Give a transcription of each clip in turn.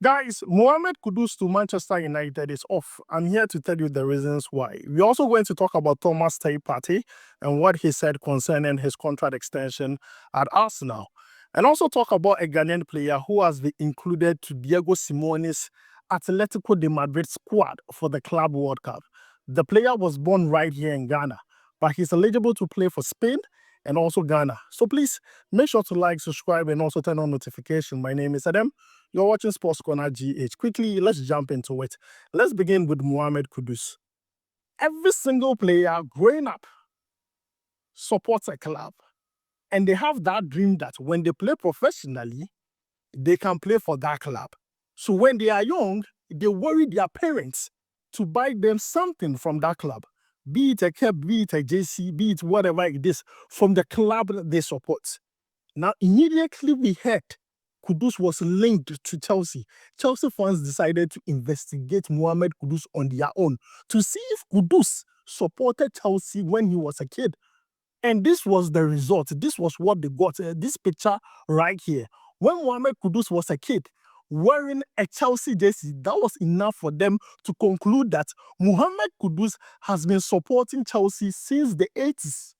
Guys, Mohammed Kudus to Manchester United is off. I'm here to tell you the reasons why. We're also going to talk about Thomas Partey and what he said concerning his contract extension at Arsenal. And also talk about a Ghanaian player who has been included to Diego Simeone's Atletico de Madrid squad for the Club World Cup. The player was born right here in Ghana, but he's eligible to play for Spain and also Ghana. So please make sure to like, subscribe, and also turn on notification. My name is Adam. You're watching SportsCornerGH. Quickly, let's jump into it. Let's begin with Mohammed Kudus. Every single player growing up supports a club, and they have that dream that when they play professionally, they can play for that club. So when they are young, they worry their parents to buy them something from that club, be it a cap, be it a JC, be it whatever it is, from the club that they support. Now, immediately we heard Kudus was linked to Chelsea. Chelsea fans decided to investigate Mohammed Kudus on their own to see if Kudus supported Chelsea when he was a kid. And this was the result. This was what they got. This picture right here. When Mohammed Kudus was a kid, wearing a Chelsea jersey, that was enough for them to conclude that Mohammed Kudus has been supporting Chelsea since the 80s.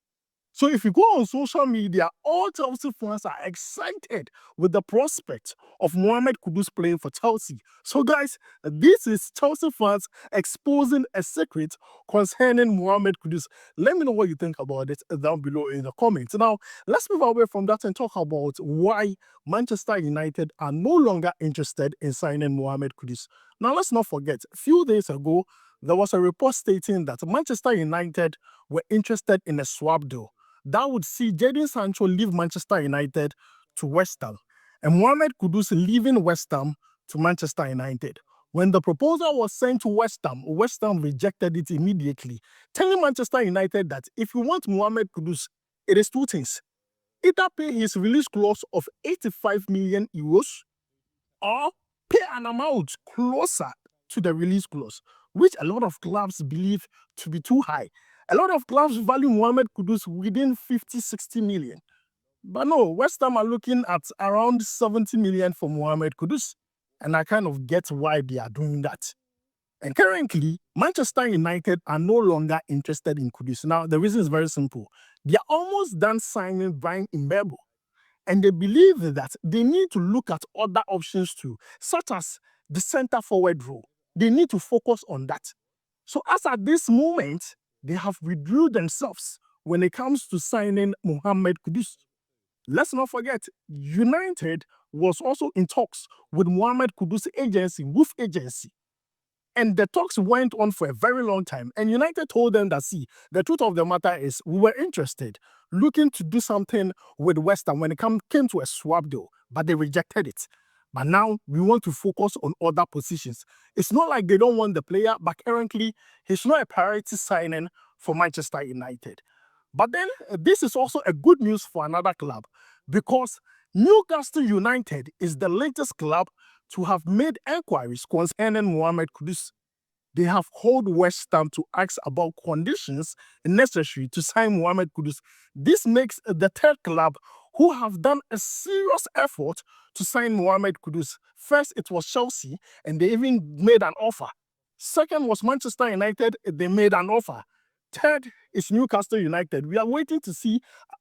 So if you go on social media, all Chelsea fans are excited with the prospect of Mohammed Kudus playing for Chelsea. So guys, this is Chelsea fans exposing a secret concerning Mohammed Kudus. Let me know what you think about it down below in the comments. Now, let's move away from that and talk about why Manchester United are no longer interested in signing Mohammed Kudus. Now, let's not forget, a few days ago, there was a report stating that Manchester United were interested in a swap deal that would see Jadon Sancho leave Manchester United to West Ham and Mohammed Kudus leaving West Ham to Manchester United. When the proposal was sent to West Ham rejected it immediately, telling Manchester United that if you want Mohammed Kudus, it is two things. Either pay his release clause of 85 million euros or pay an amount closer to the release clause, which a lot of clubs believe to be too high. A lot of clubs value Mohammed Kudus within 50, 60 million. But no, West Ham are looking at around 70 million for Mohammed Kudus. And I kind of get why they are doing that. And currently, Manchester United are no longer interested in Kudus. Now, the reason is very simple. They are almost done signing Brian Mbeumo. And they believe that they need to look at other options too, such as the center forward role. They need to focus on that. So as at this moment, they have withdrew themselves when it comes to signing Mohammed Kudus. Let's not forget, United was also in talks with Mohammed Kudus agency, Wolf Agency. And the talks went on for a very long time. And United told them that, see, the truth of the matter is we were interested, looking to do something with West Ham when it came to a swap deal, but they rejected it. But now we want to focus on other positions. It's not like they don't want the player, but currently he's not a priority signing for Manchester United. But then this is also a good news for another club because Newcastle United is the latest club to have made inquiries concerning Mohammed Kudus. They have called West Ham to ask about conditions necessary to sign Mohammed Kudus. This makes the third club who have done a serious effort to sign Mohammed Kudus. First, it was Chelsea, and they even made an offer. Second was Manchester United, they made an offer. Third is Newcastle United. We are waiting to see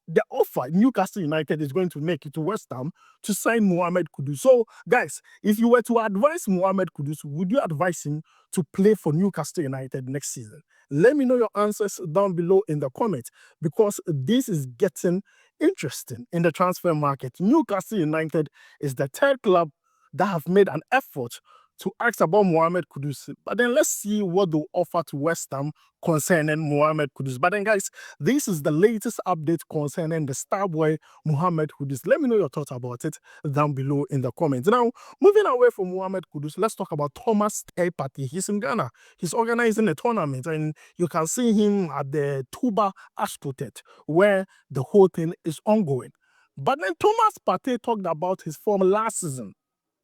the offer Newcastle United is going to make it to West Ham to sign Mohammed Kudus. So, guys, if you were to advise Mohammed Kudus, would you advise him to play for Newcastle United next season? Let me know your answers down below in the comments because this is getting interesting in the transfer market. Newcastle United is the third club that have made an effort to ask about Mohammed Kudus. But then let's see what they'll offer to West Ham concerning Mohammed Kudus. But then, guys, this is the latest update concerning the star boy Mohammed Kudus. Let me know your thoughts about it down below in the comments. Now, moving away from Mohammed Kudus, let's talk about Thomas Partey. He's in Ghana. He's organizing a tournament, and you can see him at the Tuba Ashtotet, where the whole thing is ongoing. But then Thomas Partey talked about his form last season.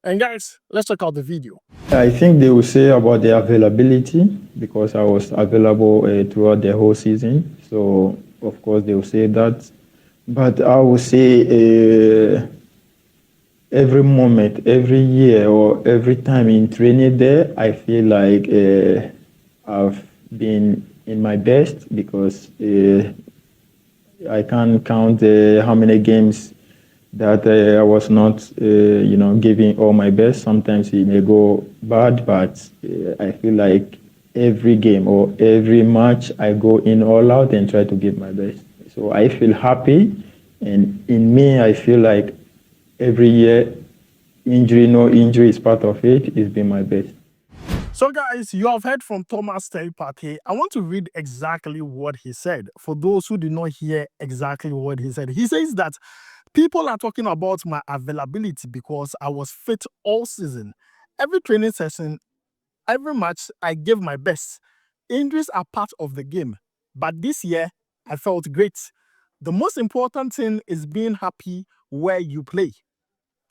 And guys, let's check out the video. I think they will say about the availability because I was available throughout the whole season. So, of course, they will say that. But I would say every moment, every year, or every time in training there, I feel like I've been in my best because I can't count how many games that I was not, giving all my best. Sometimes it may go bad, but I feel like every game or every match, I go in all out and try to give my best. So I feel happy, and in me, I feel like every year, injury, no injury is part of it. It's been my best. So, guys, you have heard from Thomas Partey. I want to read exactly what he said. For those who did not hear exactly what he says that people are talking about my availability because I was fit all season. Every training session, every match, I gave my best. Injuries are part of the game, but this year, I felt great. The most important thing is being happy where you play.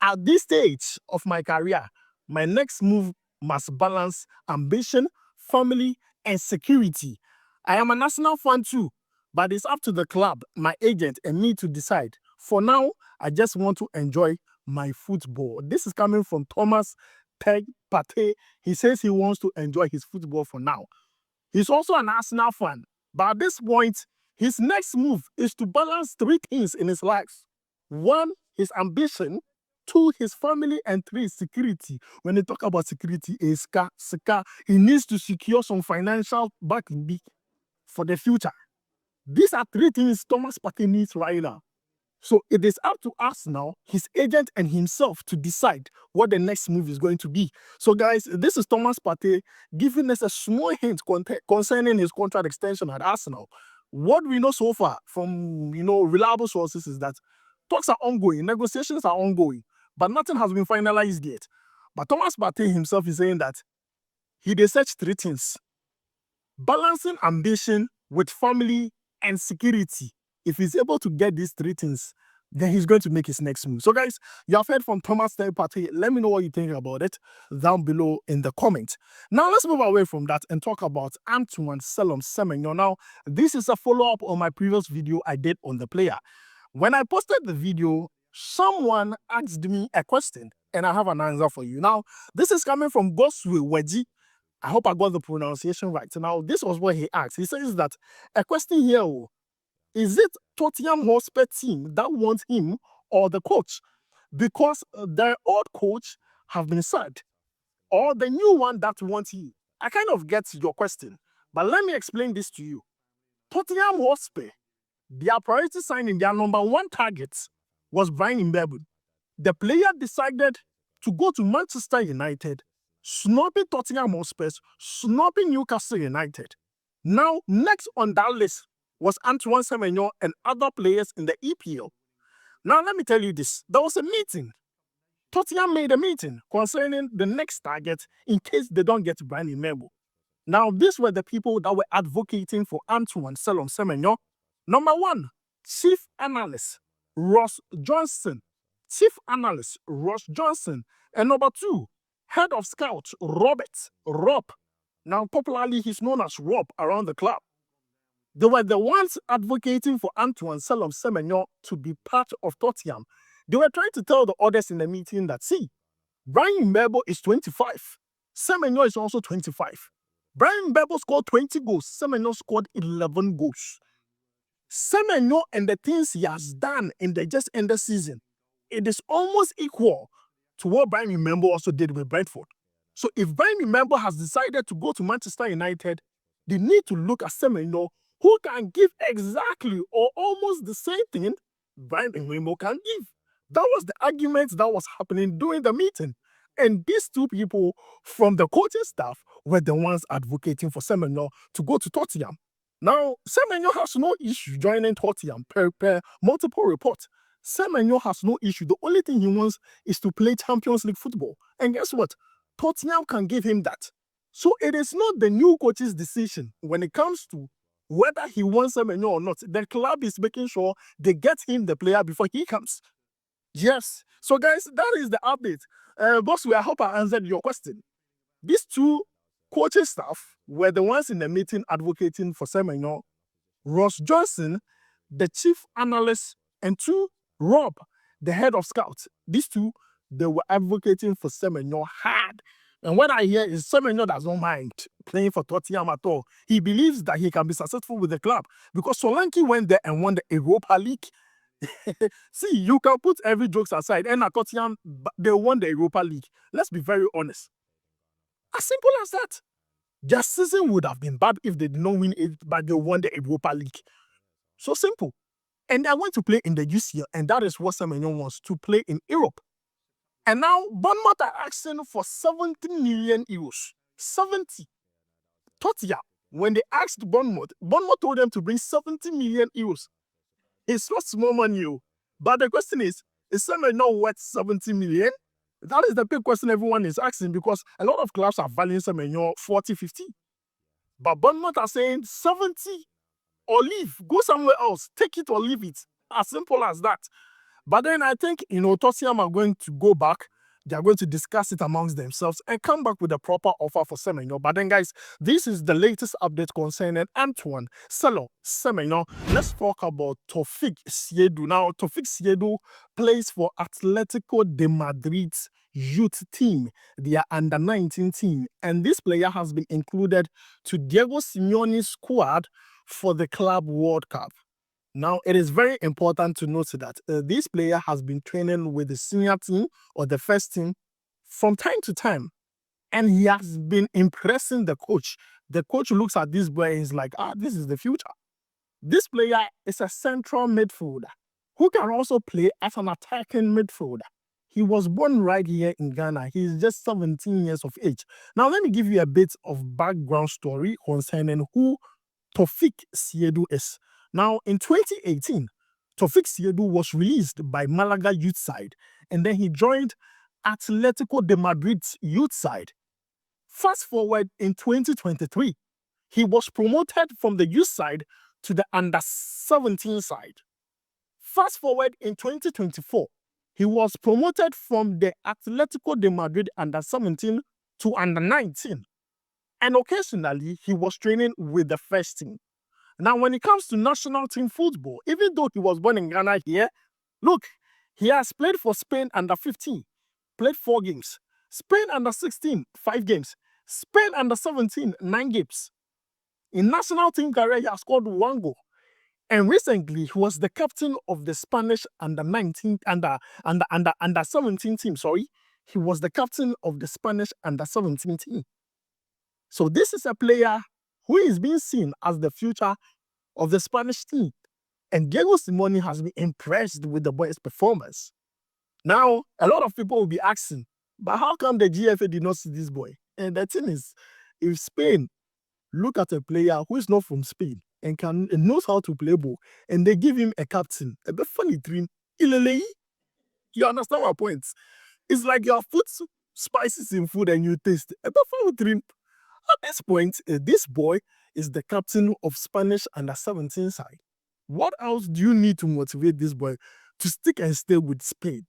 At this stage of my career, my next move must balance ambition, family, and security. I am a national fan too, but it's up to the club, my agent, and me to decide. For now, I just want to enjoy my football. This is coming from Thomas Partey. He says he wants to enjoy his football for now. He's also an Arsenal fan, but at this point, his next move is to balance three things in his life. One, his ambition. Two, his family. And three, security. When they talk about security, is he needs to secure some financial backing for the future. These are three things Thomas Partey needs right now. So it is up to us now, his agent and himself, to decide what the next move is going to be. So, guys, this is Thomas Partey giving us a small hint concerning his contract extension at Arsenal. What we know so far from reliable sources is that talks are ongoing, negotiations are ongoing, but nothing has been finalized yet. But Thomas Partey himself is saying that he did such three things: balancing ambition with family and security. If he's able to get these three things, then he's going to make his next move. So, guys, you have heard from Thomas Partey. Let me know what you think about it down below in the comments. Now, let's move away from that and talk about Antoine Semenyo. Now, this is a follow-up on my previous video I did on the player. When I posted the video, someone asked me a question, and I have an answer for you. Now, this is coming from Goswe Weji. I hope I got the pronunciation right. Now, this was what he asked. He says that a question here: is it Tottenham Hotspur team that wants him or the coach? Because their old coach have been sacked, or the new one that wants him? I kind of get your question, but let me explain this to you. Tottenham Hotspur, their priority signing, their number one target was Brian Mbeumo. The player decided to go to Manchester United, snubbing Tottenham Hotspur, snubbing Newcastle United. Now, next on that list was Antoine Semenyo and other players in the EPL. Now, let me tell you this. There was a meeting. Tottenham made a meeting concerning the next target in case they don't get Brian Mbeumo. Now, these were the people that were advocating for Antoine Semenyo. Number one, Chief Analyst Ross Johnson. Chief Analyst Ross Johnson. And number two, Head of Scout Rob. Now, popularly, he's known as Rob around the club. They were the ones advocating for Antoine Semenyo to be part of Tottenham. They were trying to tell the others in the meeting that, see, Brian Mbeumo is 25. Semenyo is also 25. Brian Mbeumo scored 20 goals. Semenyo scored 11 goals. Semenyo and the things he has done in the just ended season, it is almost equal to what Brian Mbeumo also did with Brentford. So if Brian Mbeumo has decided to go to Manchester United, they need to look at Semenyo, who can give exactly or almost the same thing Brian Mbeumo can give. That was the argument that was happening during the meeting. And these two people from the coaching staff were the ones advocating for Semenyo to go to Tottenham. Now, Semenyo has no issue joining Tottenham per multiple reports. Semenyo has no issue. The only thing he wants is to play Champions League football. And guess what? Tottenham can give him that. So it is not the new coach's decision when it comes to whether he wants Semenyo or not. The club is making sure they get him the player before he comes. Yes. So, guys, that is the update. Boss, I hope I answered your question. These two coaching staff were the ones in the meeting advocating for Semenyo. Ross Johnson, the chief analyst, and two, Rob, the head of scouts. These two, they were advocating for Semenyo hard. And what I hear is Semenyo does not mind playing for Tottenham at all. He believes that he can be successful with the club because Solanke went there and won the Europa League. See, you can put every jokes aside, and at Tottenham, they won the Europa League. Let's be very honest. As simple as that. Their season would have been bad if they did not win it, but they won the Europa League. So simple. And I want to play in the UCL, and that is what Semenyo wants, to play in Europe. And now, Bournemouth are asking for 70 million euros. 70. Tottenham, when they asked Bournemouth told them to bring 70 million euros. It's not small money, but the question is Semenyo worth 70 million? That is the big question everyone is asking, because a lot of clubs are valuing Semenyo 40, 50. But Bournemouth are saying 70 or leave. Go somewhere else. Take it or leave it. As simple as that. But then I think, Tottenham are going to go back. They are going to discuss it amongst themselves and come back with a proper offer for Semenyo. But then, guys, this is the latest update concerning Antoine Semenyo. Let's talk about Taufik Seidu. Now, Taufik Seidu plays for Atletico de Madrid's youth team, their under-19 team. And this player has been included to Diego Simeone's squad for the Club World Cup. Now, it is very important to note that this player has been training with the senior team or the first team from time to time, and he has been impressing the coach. The coach looks at this boy and is like, this is the future. This player is a central midfielder who can also play as an attacking midfielder. He was born right here in Ghana. He's just 17 years of age. Now, let me give you a bit of background story concerning who Taufik Seidu is. Now, in 2018, Taufik Seidu was released by Malaga youth side, and then he joined Atletico de Madrid's youth side. Fast forward in 2023, he was promoted from the youth side to the under-17 side. Fast forward in 2024, he was promoted from the Atletico de Madrid under-17 to under-19. And occasionally, he was training with the first team. Now, when it comes to national team football, even though he was born in Ghana here, look, he has played for Spain under-15, played 4 games. Spain under-16, 5 games. Spain under-17, 9 games. In national team career, he has scored 1 goal. And recently, he was the captain of the Spanish under-19, under-17 team, sorry. He was the captain of the Spanish under-17 team. So this is a player who is being seen as the future of the Spanish team. And Diego Simeone has been impressed with the boy's performance. Now, a lot of people will be asking, but how come the GFA did not see this boy? And the thing is, if Spain look at a player who is not from Spain and knows how to play ball, and they give him a captain, a bit funny dream, you understand my point? It's like you have put spices in food and you taste a bit funny dream. At this point, this boy is the captain of Spanish under-17 side. What else do you need to motivate this boy to stick and stay with Spain?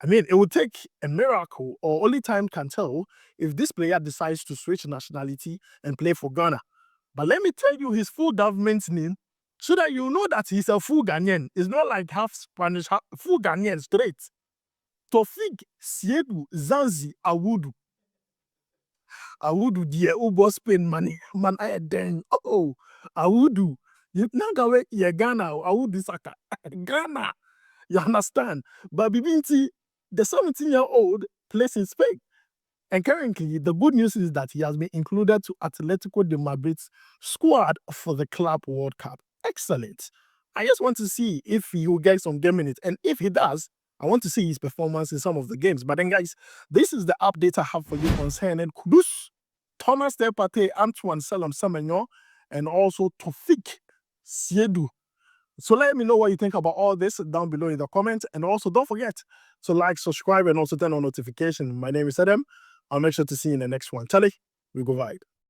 I mean, it would take a miracle, or only time can tell, if this player decides to switch nationality and play for Ghana. But let me tell you his full government name so that you know that he's a full Ghanaian. It's not like half Spanish, full Ghanaian straight. Taufik Seidu Zanzi Awudu. Awudu dear Ubo Spain money. Man, I then. Awudu. You Nangawe ye Ghana, Awudu Saka. Ghana. You understand? But Bibinti, the 17-year-old plays in Spain. And currently, the good news is that he has been included to Atletico de Madrid's squad for the Club World Cup. Excellent. I just want to see if he will get some game minutes. And if he does, I want to see his performance in some of the games. But then, guys, this is the update I have for you concerning Kudus, Partey, Antoine Semenyo, and also Taufik Seidu. So let me know what you think about all this down below in the comments. And also, don't forget to like, subscribe, and also turn on notifications. My name is Adam. I'll make sure to see you in the next one. Charlie, we go wide.